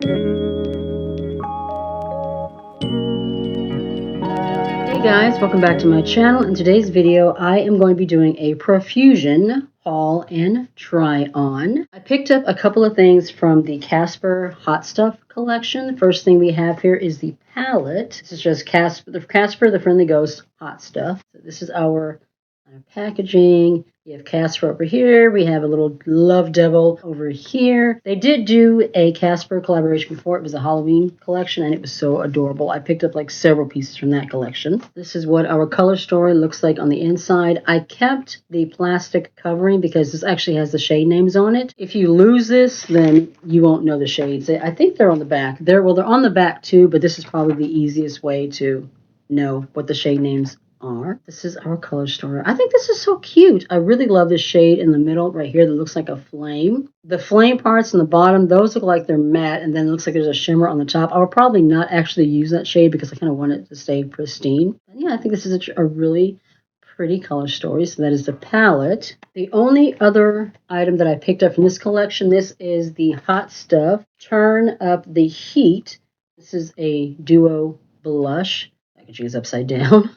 Hey guys, welcome back to my channel. In today's video, I am going to be doing a Profusion haul and try on. I picked up a couple of things from the Casper Hot Stuff collection. First thing we have here is the palette. This is just Casper, the Friendly Ghost Hot Stuff. So this is our packaging. We have Casper over here. We have a little Love Devil over here. They did do a Casper collaboration before. It was a Halloween collection, and it was so adorable. I picked up like several pieces from that collection. This is what our color story looks like on the inside. I kept the plastic covering because this actually has the shade names on it. If you lose this, then you won't know the shades. I think they're on the back. They're on the back too, but this is probably the easiest way to know what the shade names are. This is our color story. I think this is so cute. I really love this shade in the middle right here that looks like a flame. The flame parts on the bottom, those look like they're matte, and then it looks like there's a shimmer on the top. I would probably not actually use that shade because I kind of want it to stay pristine. And yeah, I think this is a really pretty color story. So that is the palette. The only other item that I picked up from this collection, this is the Hot Stuff Turn Up the Heat. This is a duo blush. Packaging is upside down.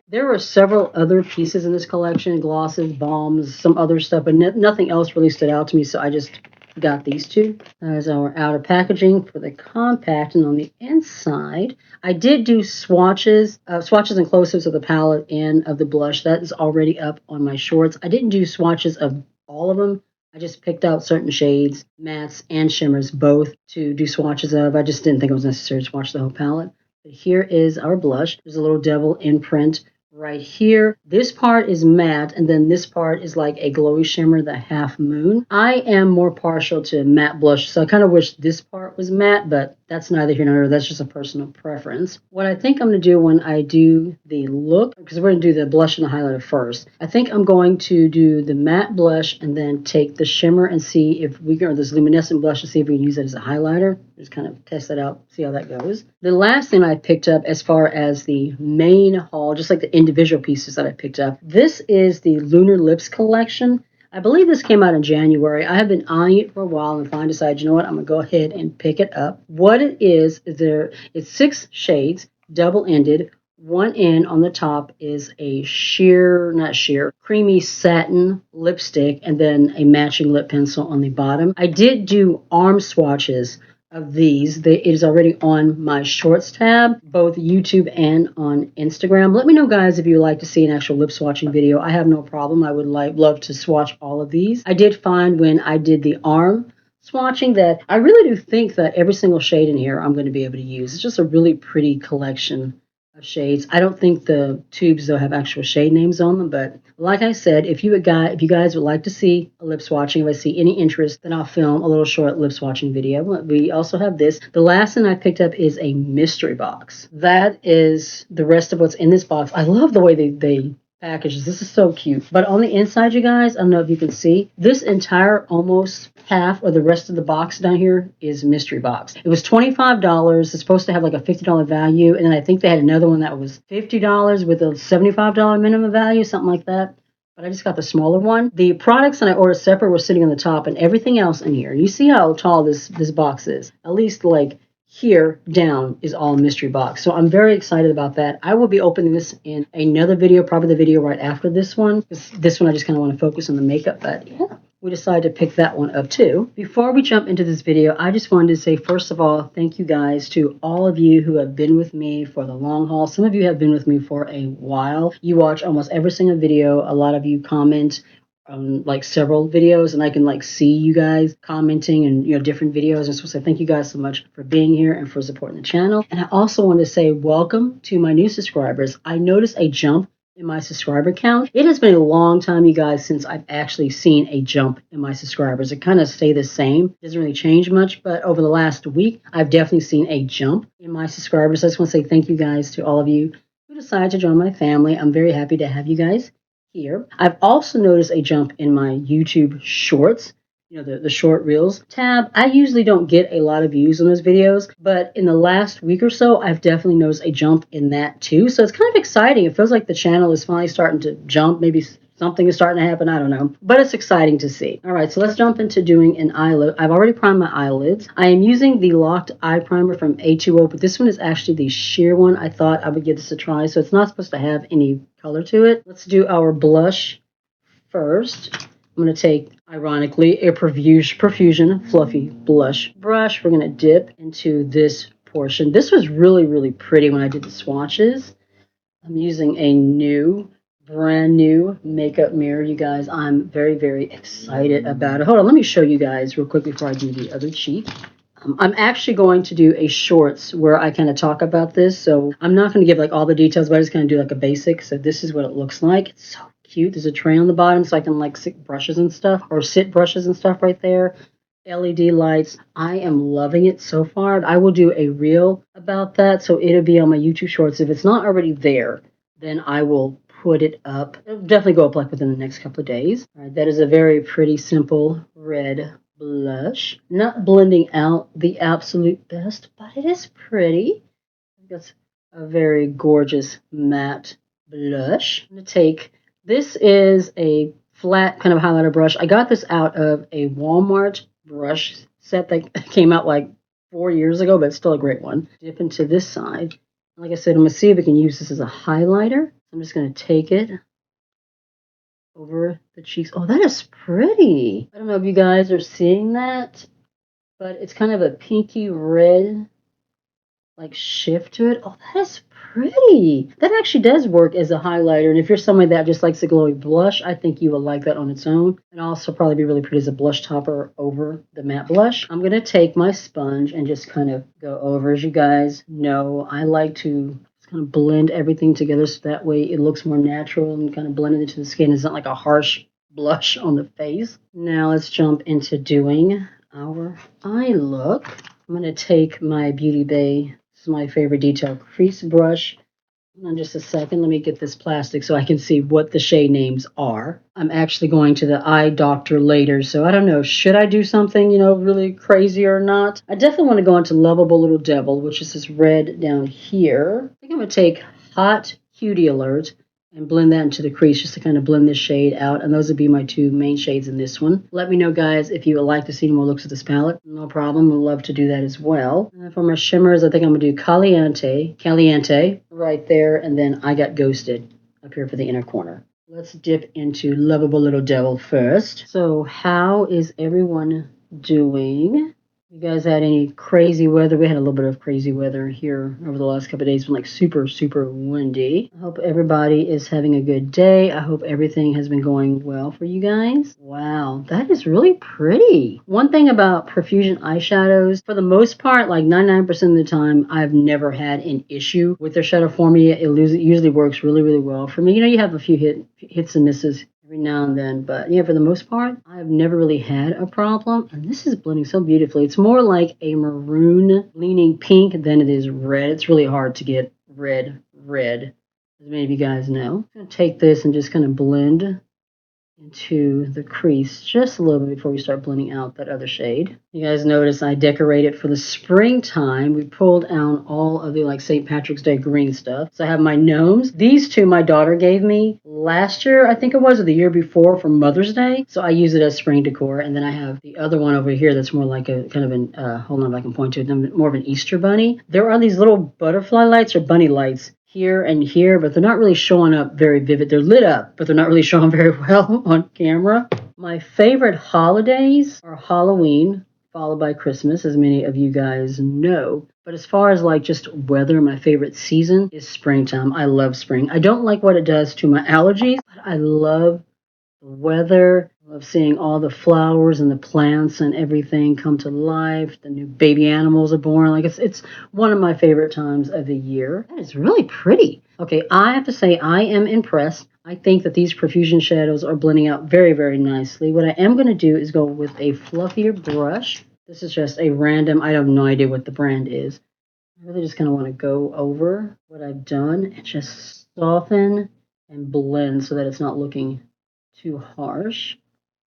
There were several other pieces in this collection, glosses, balms, some other stuff, but nothing else really stood out to me, so I just got these two. There's our outer packaging for the compact, and on the inside, I did do swatches and close-ups of the palette and of the blush. That is already up on my shorts. I didn't do swatches of all of them. I just picked out certain shades, mattes and shimmers, both to do swatches of. I just didn't think it was necessary to swatch the whole palette. But here is our blush. There's a little devil imprint right here. This part is matte, and then this part is like a glowy shimmer, the half moon. I am more partial to matte blush, so I kind of wish this part was matte, but that's neither here nor there. That's just a personal preference. What I think I'm going to do when I do the look, because we're going to do the blush and the highlighter first, I think I'm going to do the matte blush and then take the shimmer and see if we can, or this luminescent blush, and see if we can use it as a highlighter. Just kind of test that out, see how that goes. The last thing I picked up as far as the main haul, just like the individual pieces that I picked up, this is the Lunar Lips collection. I believe this came out in January. I have been eyeing it for a while and finally decided, you know what, I'm going to go ahead and pick it up. What it is it's 6 shades, double-ended. One end on the top is a creamy satin lipstick, and then a matching lip pencil on the bottom. I did do arm swatches of these. It is already on my shorts tab, both YouTube and on Instagram. Let me know, guys, if you would like to see an actual lip swatching video. I have no problem. I would love to swatch all of these. I did find when I did the arm swatching that I really do think that every single shade in here I'm going to be able to use. It's just a really pretty collection of shades. I don't think the tubes, though, have actual shade names on them, but like I said, if you guys would like to see a lip swatching, if I see any interest, then I'll film a little short lip swatching video. We also have this. The last thing I picked up is a mystery box. That is the rest of what's in this box. I love the way they packages. This is so cute. But on the inside, you guys, I don't know if you can see, this entire almost half or the rest of the box down here is mystery box. It was $25. It's supposed to have like a $50 value, and then I think they had another one that was $50 with a $75 minimum value, something like that. But I just got the smaller one. The products that I ordered separate were sitting on the top, and everything else in here. You see how tall this box is? At least like here down is all mystery box. So I'm very excited about that. I will be opening this in another video, probably the video right after this one. This one I just kind of want to focus on the makeup, but yeah, we decided to pick that one up too. Before we jump into this video, I just wanted to say, first of all, thank you guys to all of you who have been with me for the long haul. Some of you have been with me for a while. You watch almost every single video. A lot of you comment on like several videos, and I can like see you guys commenting and different videos. And so I say thank you guys so much for being here and for supporting the channel. And I also want to say welcome to my new subscribers. I noticed a jump in my subscriber count. It has been a long time, you guys, since I've actually seen a jump in my subscribers. It kind of stay the same. It doesn't really change much, but over the last week, I've definitely seen a jump in my subscribers. I just want to say thank you guys to all of you who decided to join my family. I'm very happy to have you guys here. I've also noticed a jump in my YouTube shorts, the short reels tab. I usually don't get a lot of views on those videos, but in the last week or so, I've definitely noticed a jump in that too. So it's kind of exciting. It feels like the channel is finally starting to jump, maybe something is starting to happen. I don't know. But it's exciting to see. All right, so let's jump into doing an eyelid. I've already primed my eyelids. I am using the Locked Eye Primer from A2O, but this one is actually the sheer one. I thought I would give this a try. So it's not supposed to have any color to it. Let's do our blush first. I'm going to take, ironically, a Profusion Fluffy Blush brush. We're going to dip into this portion. This was really, really pretty when I did the swatches. I'm using a brand new makeup mirror, you guys. I'm very, very excited about it. Hold on, let me show you guys real quick before I do the other cheek. I'm actually going to do a shorts where I kind of talk about this. So I'm not going to give like all the details, but I just kind of do like a basic. So this is what it looks like. It's so cute. There's a tray on the bottom so I can like sit brushes and stuff, or sit brushes and stuff right there. LED lights. I am loving it so far. I will do a reel about that, so it'll be on my YouTube shorts. If it's not already there, then I will put it up. It'll definitely go up like within the next couple of days. All right, that is a very pretty, simple red blush. Not blending out the absolute best, but it is pretty. That's a very gorgeous matte blush. I'm going to take, this is a flat kind of highlighter brush. I got this out of a Walmart brush set that came out like 4 years ago, but it's still a great one. Dip into this side. Like I said, I'm going to see if we can use this as a highlighter. I'm just going to take it over the cheeks. Oh, that is pretty. I don't know if you guys are seeing that, but it's kind of a pinky red like shift to it. Oh, that is pretty. That actually does work as a highlighter. And if you're somebody that just likes a glowy blush, I think you will like that on its own. And also probably be really pretty as a blush topper over the matte blush. I'm going to take my sponge and just kind of go over. As you guys know, I like to kind of blend everything together so that way it looks more natural and kind of blended into the skin. It's not like a harsh blush on the face. Now let's jump into doing our eye look. I'm going to take my Beauty Bay, this is my favorite detail crease brush. Hold on just a second. Let me get this plastic so I can see what the shade names are. I'm actually going to the eye doctor later, so I don't know. Should I do something, really crazy or not? I definitely want to go into Lovable Little Devil, which is this red down here. I think I'm going to take Hot Cutie Alert and blend that into the crease just to kind of blend this shade out. And those would be my two main shades in this one. Let me know, guys, if you would like to see more looks at this palette. No problem. I'd love to do that as well. And for my shimmers, I think I'm going to do Caliente right there. And then I Got Ghosted up here for the inner corner. Let's dip into Lovable Little Devil first. So how is everyone doing? You guys had any crazy weather? We had a little bit of crazy weather here over the last couple of days. It's been like super, super windy. I hope everybody is having a good day. I hope everything has been going well for you guys. Wow, that is really pretty. One thing about Profusion eyeshadows, for the most part, like 99% of the time, I've never had an issue with their shadow formula. It usually works really, really well for me. You have a few hits and misses every now and then, but yeah, for the most part, I've never really had a problem. And this is blending so beautifully. It's more like a maroon leaning pink than it is red. It's really hard to get red, as many of you guys know. I'm going to take this and just kind of blend into the crease just a little bit before we start blending out that other shade. You guys notice I decorated for the springtime. We pulled out all of the like St. Patrick's Day green stuff. So I have my gnomes. These two my daughter gave me last year, I think it was, or the year before for Mother's Day. So I use it as spring decor. And then I have the other one over here that's more like a kind of an, hold on if I can point to it, more of an Easter bunny. There are these little butterfly lights or bunny lights here and here, but they're not really showing up very vivid. They're lit up, but they're not really showing very well on camera. My favorite holidays are Halloween, followed by Christmas, as many of you guys know. But as far as like just weather, my favorite season is springtime. I love spring. I don't like what it does to my allergies, but I love the weather. I love seeing all the flowers and the plants and everything come to life. The new baby animals are born. Like it's one of my favorite times of the year. That is really pretty. Okay, I have to say I am impressed. I think that these Profusion shadows are blending out very, very nicely. What I am going to do is go with a fluffier brush. This is just a random, I have no idea what the brand is. I really just kind of want to go over what I've done and just soften and blend so that it's not looking too harsh.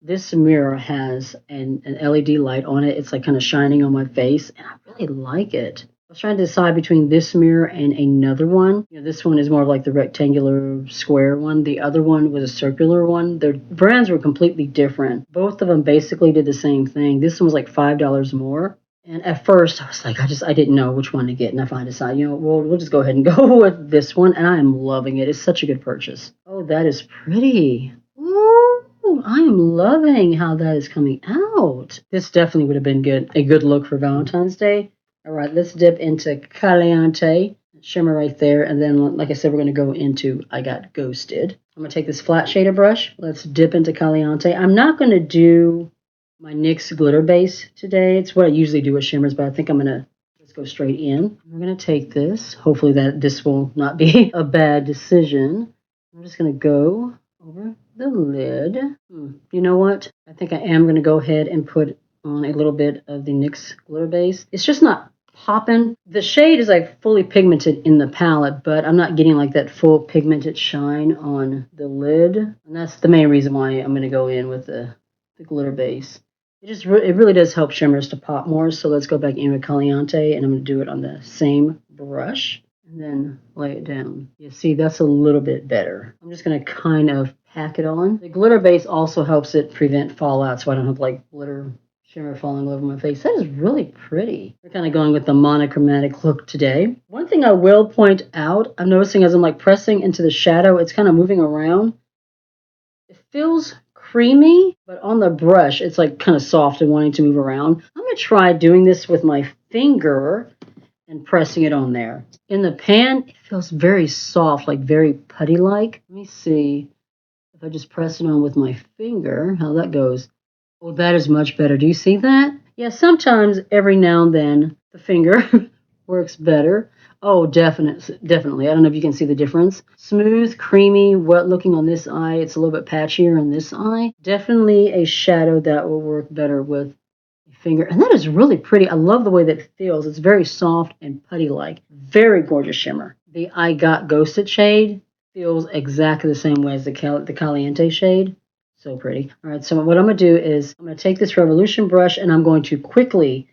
This mirror has an LED light on it. It's like kind of shining on my face, and I really like it. was trying to decide between this mirror and another one. You know, this one is more of like the rectangular square one. The other one was a circular one. Their brands were completely different. Both of them basically did the same thing. This one was like $5 more. And at first, I was like, I didn't know which one to get. And I finally decided, you know, we'll just go ahead and go with this one. And I am loving it. It's such a good purchase. Oh, that is pretty. Ooh, I am loving how that is coming out. This definitely would have been a good look for Valentine's Day. All right, let's dip into Caliente. Shimmer right there. And then, like I said, we're going to go into I Got Ghosted. I'm going to take this flat shader brush. Let's dip into Caliente. I'm not going to do my NYX glitter base today. It's what I usually do with shimmers, but I think I'm going to just go straight in. I'm going to take this. Hopefully this will not be a bad decision. I'm just going to go over the lid. You know what? I think I am going to go ahead and put on a little bit of the NYX glitter base. It's just not popping. The shade is like fully pigmented in the palette, but I'm not getting like that full pigmented shine on the lid. And that's the main reason why I'm going to go in with the glitter base. It really does help shimmers to pop more. So let's go back in with Caliente, and I'm going to do it on the same brush and then lay it down. You see, that's a little bit better. I'm just going to kind of pack it on. The glitter base also helps it prevent fallout, so I don't have like glitter shimmer falling all over my face. That is really pretty. We're kind of going with the monochromatic look today. One thing I will point out, I'm noticing as I'm like pressing into the shadow, it's kind of moving around. It feels creamy, but on the brush, it's like kind of soft and wanting to move around. I'm going to try doing this with my finger and pressing it on there. In the pan, it feels very soft, like very putty-like. Let me see if I just press it on with my finger, how that goes. Oh, that is much better. Do you see that? Yeah, sometimes every now and then the finger works better. Oh, definitely. I don't know if you can see the difference. Smooth, creamy, wet looking on this eye. It's a little bit patchier on this eye. Definitely a shadow that will work better with a finger. And that is really pretty. I love the way that it feels. It's very soft and putty-like. Very gorgeous shimmer. The I Got Ghosted shade feels exactly the same way as the Caliente shade. So pretty. All right, so what I'm going to do is I'm going to take this Revolution brush and I'm going to quickly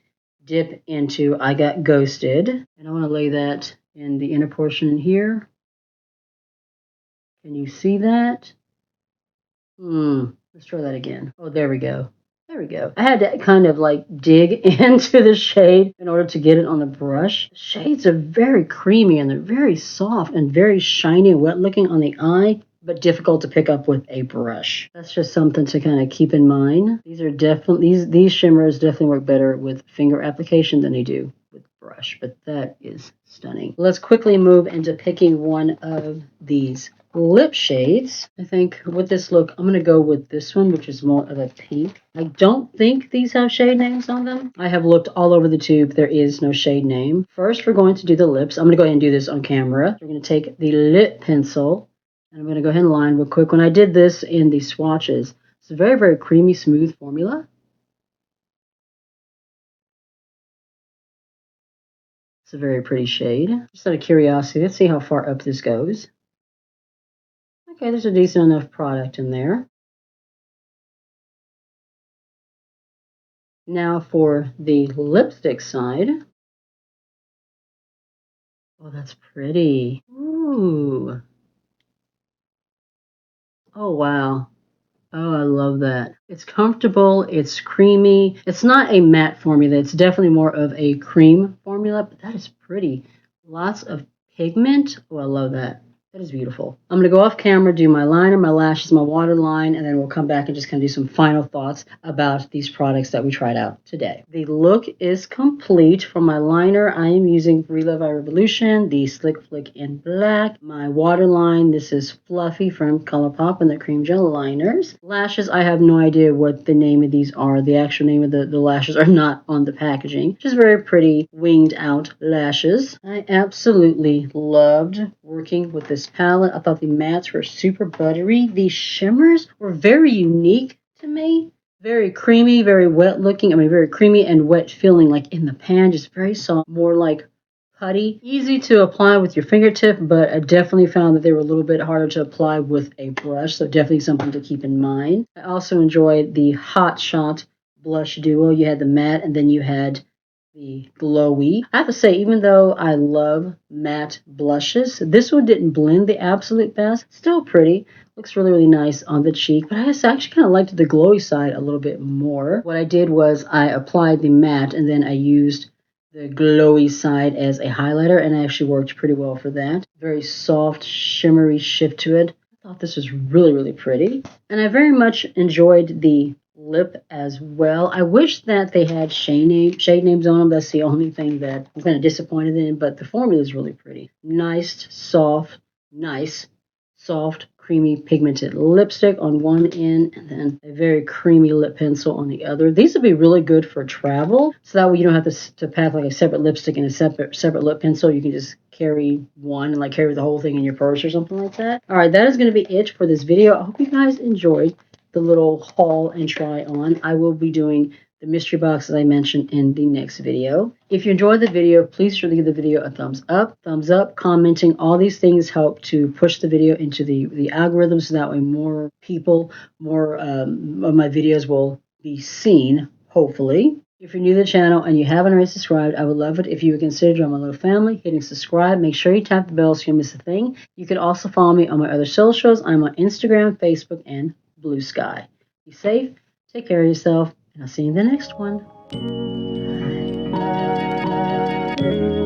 dip into I Got Ghosted. And I want to lay that in the inner portion here. Can you see that? Let's try that again. Oh, there we go. There we go. I had to kind of like dig into the shade in order to get it on the brush. The shades are very creamy and they're very soft and very shiny and wet looking on the eye, but difficult to pick up with a brush. That's just something to kind of keep in mind. These are definitely, these shimmers definitely work better with finger application than they do with brush, but that is stunning. Let's quickly move into picking one of these lip shades. I think with this look, I'm going to go with this one, which is more of a pink. I don't think these have shade names on them. I have looked all over the tube. There is no shade name. First, we're going to do the lips. I'm going to go ahead and do this on camera. We're going to take the lip pencil, and I'm going to go ahead and line real quick. When I did this in the swatches, it's a very, very creamy, smooth formula. It's a very pretty shade. Just out of curiosity, let's see how far up this goes. Okay, there's a decent enough product in there. Now for the lipstick side. Oh, that's pretty. Ooh. Oh, wow. Oh, I love that. It's comfortable. It's creamy. It's not a matte formula. It's definitely more of a cream formula, but that is pretty. Lots of pigment. Oh, I love that. That is beautiful. I'm going to go off camera, do my liner, my lashes, my waterline, and then we'll come back and just kind of do some final thoughts about these products that we tried out today. The look is complete. For my liner, I am using Relove Revolution, the Slick Flick in black. My waterline, this is Fluffy from Colourpop and the Cream Gel liners. Lashes, I have no idea what the name of these are. The actual name of the lashes are not on the packaging. Just very pretty winged out lashes. I absolutely loved working with this palette. I thought the mattes were super buttery. The shimmers were very unique to me. Very creamy, very wet looking. I mean, very creamy and wet feeling, like in the pan, just very soft, more like putty. Easy to apply with your fingertip, but I definitely found that they were a little bit harder to apply with a brush, so definitely something to keep in mind. I also enjoyed the Hot Shot blush duo. You had the matte and then you had the glowy. I have to say, even though I love matte blushes, this one didn't blend the absolute best. Still pretty. Looks really, really nice on the cheek, but I actually kind of liked the glowy side a little bit more. What I did was I applied the matte and then I used the glowy side as a highlighter, and it actually worked pretty well for that. Very soft, shimmery shift to it. I thought this was really, really pretty. And I very much enjoyed the lip as well. I wish that they had shade names on them. That's the only thing that I'm kind of disappointed in, but the formula is really pretty. Nice, soft, creamy pigmented lipstick on one end, and then a very creamy lip pencil on the other. These would be really good for travel, so that way you don't have to pack like a separate lipstick and a separate lip pencil. You can just carry one and like carry the whole thing in your purse or something like that. All right, that is going to be it for this video. I hope you guys enjoyed the little haul and try on. I will be doing the mystery box as I mentioned in the next video. If you enjoyed the video, please sure to give the video a thumbs up. Commenting, all these things help to push the video into the algorithm, so that way more people, more of my videos will be seen, hopefully. If you're new to the channel and you haven't already subscribed, I would love it if you would consider joining my little family, hitting subscribe. Make sure you tap the bell so you don't miss a thing. You can also follow me on my other socials. I'm on Instagram, Facebook, and Blue Sky. Be safe, take care of yourself, and I'll see you in the next one. Bye.